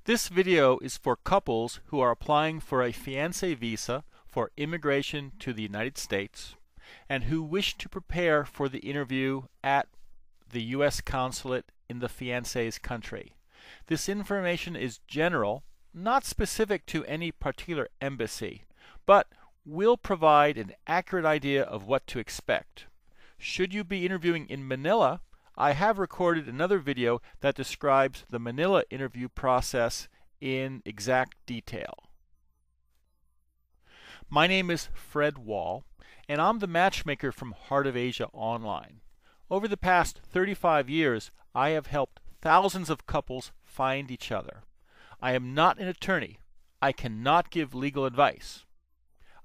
This video is for couples who are applying for a fiancé visa for immigration to the United States and who wish to prepare for the interview at the U.S. Consulate in the fiancé's country. This information is general, not specific to any particular embassy, but will provide an accurate idea of what to expect. Should you be interviewing in Manila, I have recorded another video that describes the Manila interview process in exact detail. My name is Fred Wahl, and I'm the matchmaker from Heart of Asia Online. Over the past 35 years, I have helped thousands of couples find each other. I am not an attorney. I cannot give legal advice.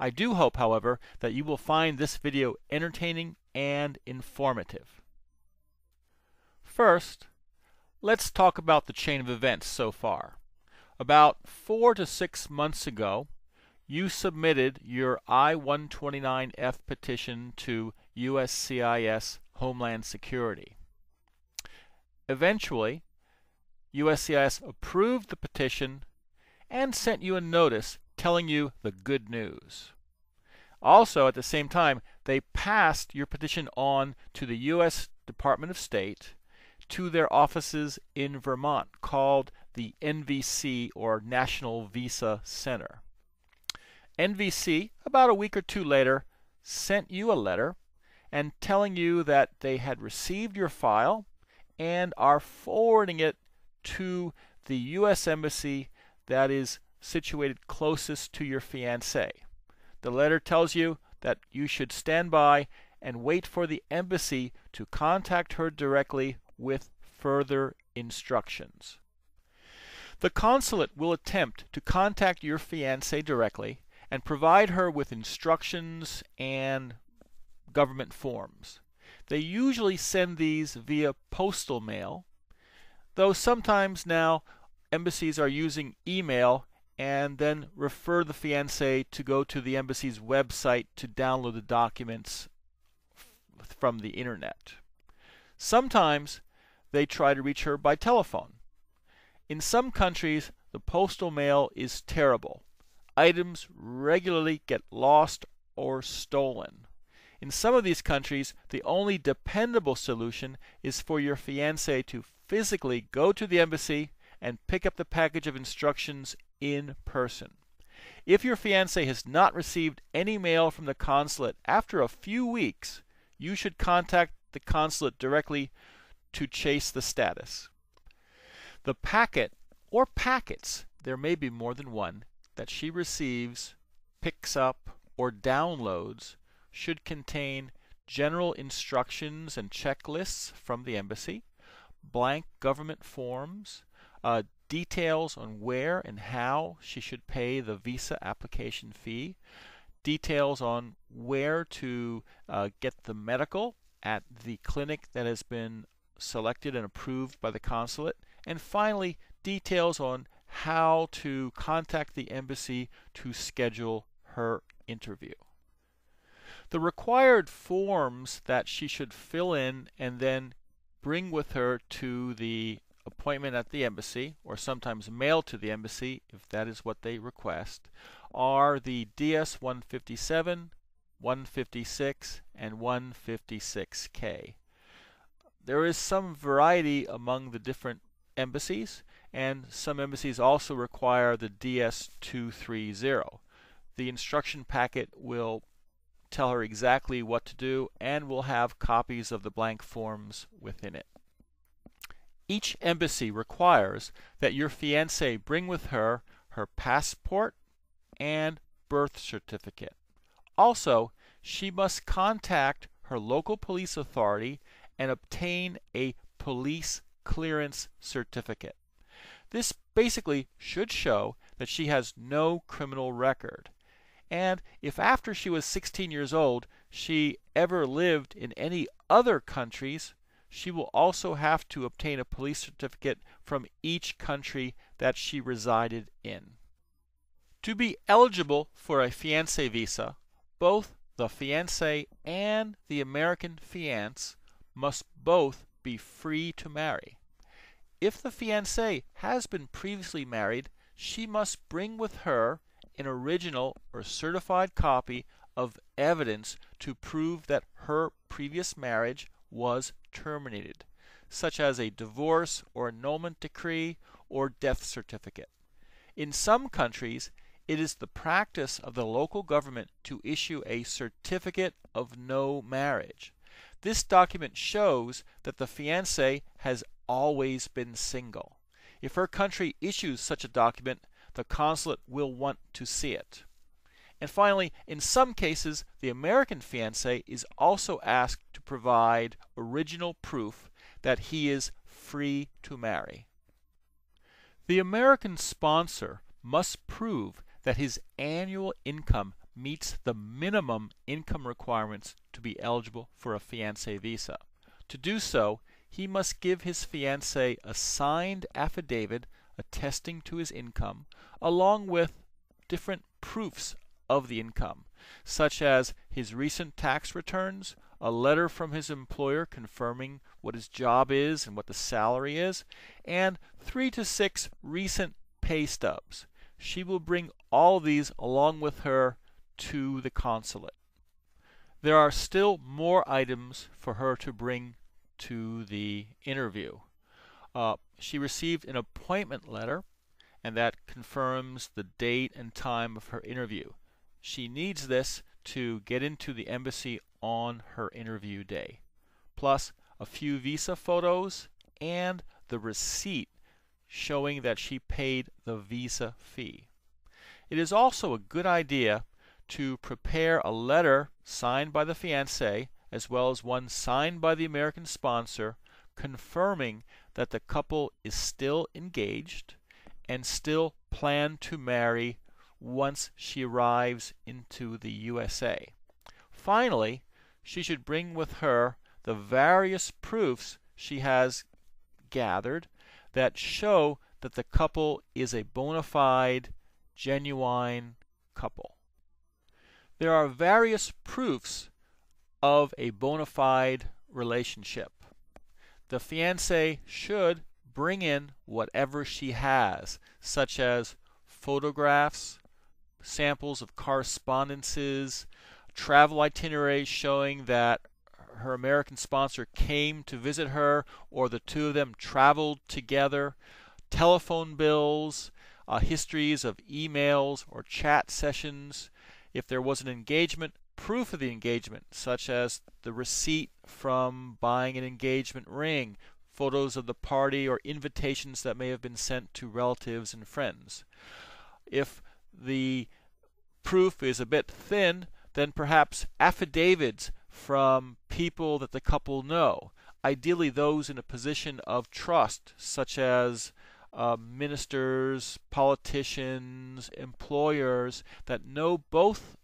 I do hope, however, that you will find this video entertaining and informative. First, let's talk about the chain of events so far. About 4 to 6 months ago, you submitted your I-129F petition to USCIS Homeland Security. Eventually, USCIS approved the petition and sent you a notice telling you the good news. Also, at the same time, they passed your petition on to the U.S. Department of State to their offices in Vermont called the NVC, or National Visa Center. NVC, about a week or two later, sent you a letter and telling you that they had received your file and are forwarding it to the U.S. Embassy that is situated closest to your fiancé. The letter tells you that you should stand by and wait for the embassy to contact her directly with further instructions. The consulate will attempt to contact your fiancé directly and provide her with instructions and government forms. They usually send these via postal mail, though sometimes now embassies are using email and then refer the fiancé to go to the embassy's website to download the documents from the internet. Sometimes they try to reach her by telephone. In some countries, the postal mail is terrible. Items regularly get lost or stolen. In some of these countries, the only dependable solution is for your fiancé to physically go to the embassy and pick up the package of instructions in person. If your fiancé has not received any mail from the consulate after a few weeks, you should contact the consulate directly to chase the status. The packet or packets, there may be more than one, that she receives, picks up, or downloads should contain general instructions and checklists from the embassy, blank government forms, details on where and how she should pay the visa application fee, details on where to get the medical at the clinic that has been selected and approved by the consulate, and finally details on how to contact the embassy to schedule her interview. The required forms that she should fill in and then bring with her to the appointment at the embassy, or sometimes mail to the embassy if that is what they request, are the DS-157, 156, and 156K. There is some variety among the different embassies, and some embassies also require the DS-230. The instruction packet will tell her exactly what to do and will have copies of the blank forms within it. Each embassy requires that your fiancé bring with her her passport and birth certificate. Also, she must contact her local police authority and obtain a police clearance certificate. This basically should show that she has no criminal record. And if after she was 16 years old she ever lived in any other countries, she will also have to obtain a police certificate from each country that she resided in. To be eligible for a fiancé visa, both the fiancé and the American fiancé must both be free to marry. if the fiancé has been previously married, she must bring with her an original or certified copy of evidence to prove that her previous marriage was terminated, such as a divorce or annulment decree or death certificate. In some countries, it is the practice of the local government to issue a certificate of no marriage. This document shows that the fiancé has always been single. If her country issues such a document, the consulate will want to see it. And finally, in some cases, the American fiancé is also asked to provide original proof that he is free to marry. The American sponsor must prove that his annual income meets the minimum income requirements to be eligible for a fiancé visa. To do so, he must give his fiancée a signed affidavit attesting to his income, along with different proofs of the income, such as his recent tax returns, a letter from his employer confirming what his job is and what the salary is, and 3 to 6 recent pay stubs. She will bring all these along with her to the consulate. There are still more items for her to bring to the interview. She received an appointment letter, and that confirms the date and time of her interview. She needs this to get into the embassy on her interview day, plus a few visa photos and the receipt showing that she paid the visa fee. It is also a good idea to prepare a letter signed by the fiancé as well as one signed by the American sponsor confirming that the couple is still engaged and still plan to marry once she arrives into the USA. Finally, she should bring with her the various proofs she has gathered that show that the couple is a bona fide, genuine couple. There are various proofs of a bona fide relationship. The fiancé should bring in whatever she has, such as photographs, samples of correspondences, travel itineraries showing that her American sponsor came to visit her or the two of them traveled together, telephone bills, histories of emails or chat sessions. If there was an engagement, proof of the engagement, such as the receipt from buying an engagement ring, photos of the party, or invitations that may have been sent to relatives and friends. If the proof is a bit thin, then perhaps affidavits from people that the couple know, ideally those in a position of trust, such as ministers, politicians, employers that know both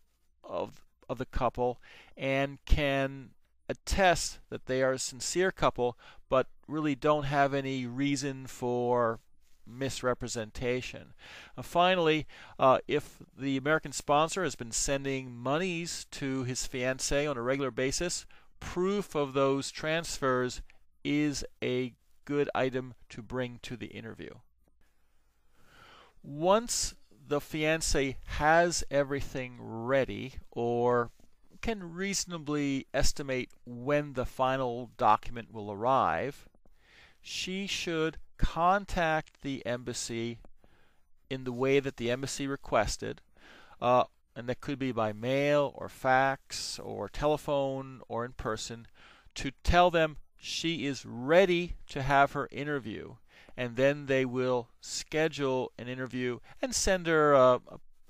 of the couple and can attest that they are a sincere couple but really don't have any reason for misrepresentation. Finally, if the American sponsor has been sending monies to his fiancée on a regular basis, proof of those transfers is a good item to bring to the interview. Once the fiancé has everything ready, or can reasonably estimate when the final document will arrive, she should contact the embassy in the way that the embassy requested, and that could be by mail or fax or telephone or in person, to tell them she is ready to have her interview, and then they will schedule an interview and send her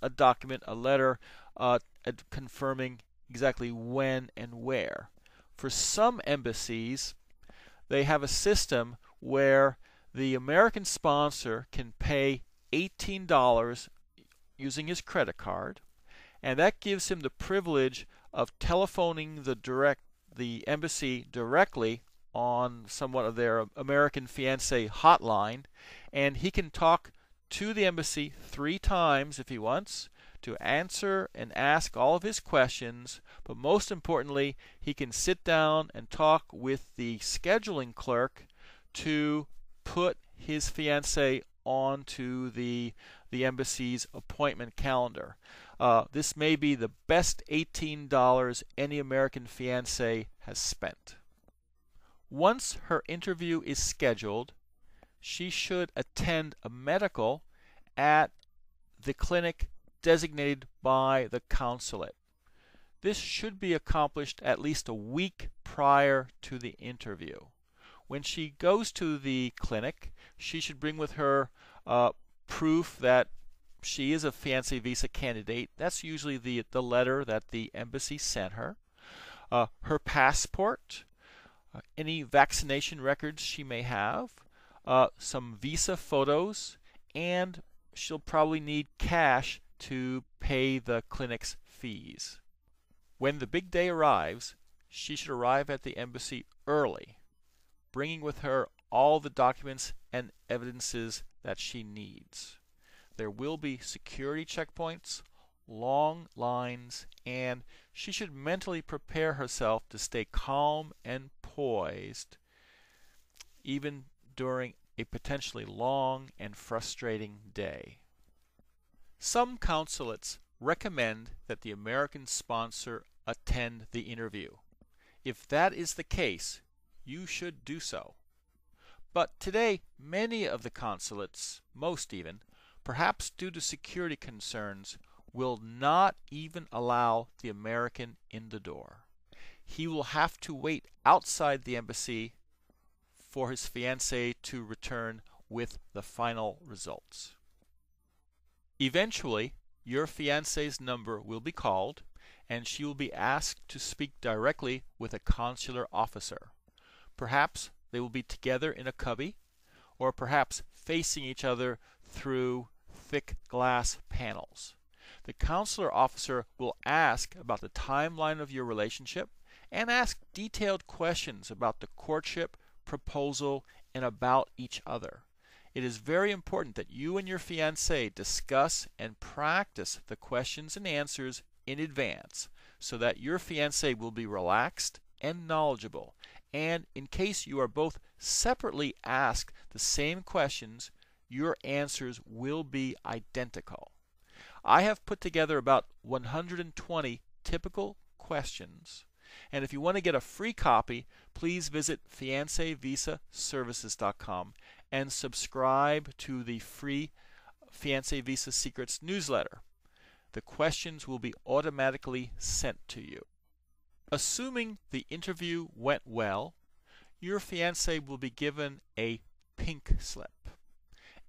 a document, a letter confirming exactly when and where. For some embassies, they have a system where the American sponsor can pay $18 using his credit card, and that gives him the privilege of telephoning the embassy directly on somewhat of their American fiancé hotline, and he can talk to the embassy 3 times if he wants to answer and ask all of his questions, but most importantly, he can sit down and talk with the scheduling clerk to put his fiancée onto the embassy's appointment calendar. This may be the best $18 any American fiancé has spent. Once her interview is scheduled, she should attend a medical at the clinic designated by the consulate. This should be accomplished at least a week prior to the interview. When she goes to the clinic, she should bring with her proof that she is a Fiancé visa candidate. That's usually the letter that the embassy sent her. Her passport, any vaccination records she may have, some visa photos, and she'll probably need cash to pay the clinic's fees. When the big day arrives, she should arrive at the embassy early, bringing with her all the documents and evidences that she needs. There will be security checkpoints, long lines, and she should mentally prepare herself to stay calm and poised even during a potentially long and frustrating day. Some consulates recommend that the American sponsor attend the interview. If that is the case, you should do so. But today, many of the consulates, most even, perhaps due to security concerns, will not even allow the American in the door. He will have to wait outside the embassy for his fiancée to return with the final results. Eventually, your fiancée's number will be called, and she will be asked to speak directly with a consular officer. Perhaps they will be together in a cubby, or perhaps facing each other through thick glass panels. The consular officer will ask about the timeline of your relationship and ask detailed questions about the courtship, proposal, and about each other. It is very important that you and your fiancé discuss and practice the questions and answers in advance so that your fiancé will be relaxed and knowledgeable. And in case you are both separately asked the same questions, your answers will be identical. I have put together about 120 typical questions, and if you want to get a free copy, please visit fiancevisaservices.com and subscribe to the free Fiancé Visa Secrets newsletter. The questions will be automatically sent to you. Assuming the interview went well, your fiancée will be given a pink slip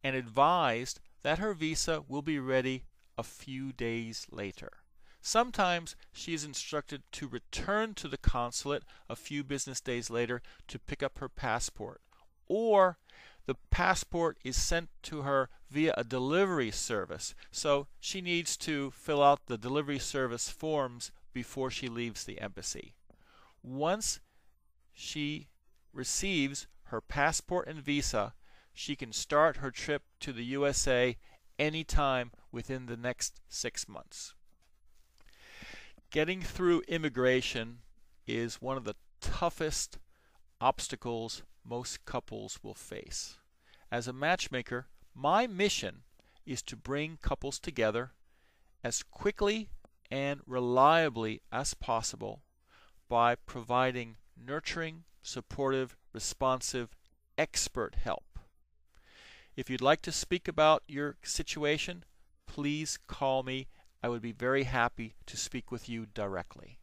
and advised that her visa will be ready a few days later. Sometimes she is instructed to return to the consulate a few business days later to pick up her passport, or the passport is sent to her via a delivery service, so she needs to fill out the delivery service forms before she leaves the embassy. Once she receives her passport and visa, she can start her trip to the USA anytime within the next 6 months. Getting through immigration is one of the toughest obstacles most couples will face. As a matchmaker, my mission is to bring couples together as quickly and reliably as possible by providing nurturing, supportive, responsive, expert help. If you'd like to speak about your situation, please call me. I would be very happy to speak with you directly.